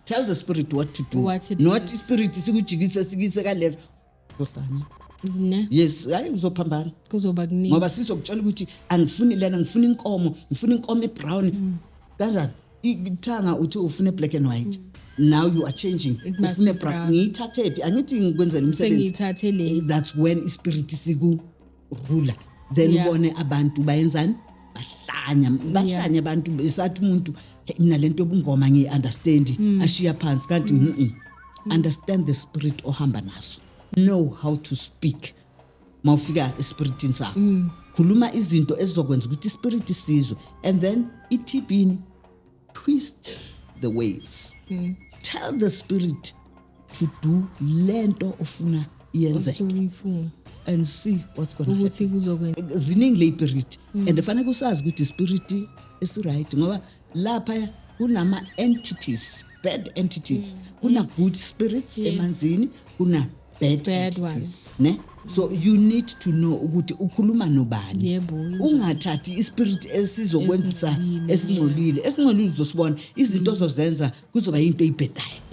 tell the spirit what to do, What it not is. spirit sikujikise ka left kodwa ne yes hayi uzophambana kuzoba kuningi ngoba sizokutshela ukuthi angifuni lena ngifuna inkomo ebrown kanjani ithanga uthi ufuna black and white now you are changing must ufuna be brown brown. ngiyithathe phi angithi ngikwenzela umsebenzi sengiyithathe le that's when spirit siku ruler then Yeah. ubone abantu bayenzani bahlanya abantu besathi umuntu mina lento yobungoma ngiunderstand ashiya phansi kanti understand the spirit ohamba naso, know how to speak mawufika espiritini sakho khuluma izinto ezizokwenza ukuthi ispirit sizwe and then ithibini twist the ways tell the spirit to do lento ofuna iyenzeke usuyifuna and see what's going to happen. ukuthi kuzokwenza Ziningi le spirit and fanele kusazi ukuthi spirit is right ngoba lapha kunama entities, bad entities, kuna good spirits Yes. emanzini, kuna bad entities ones. ne so you need to know ukuthi ukhuluma nobani. Yebo, Ungathathi ispirit esizokwenzisa Esingcolile, esingcolile uzosibona izinto ozozenza kuzoba into eyibhedayo.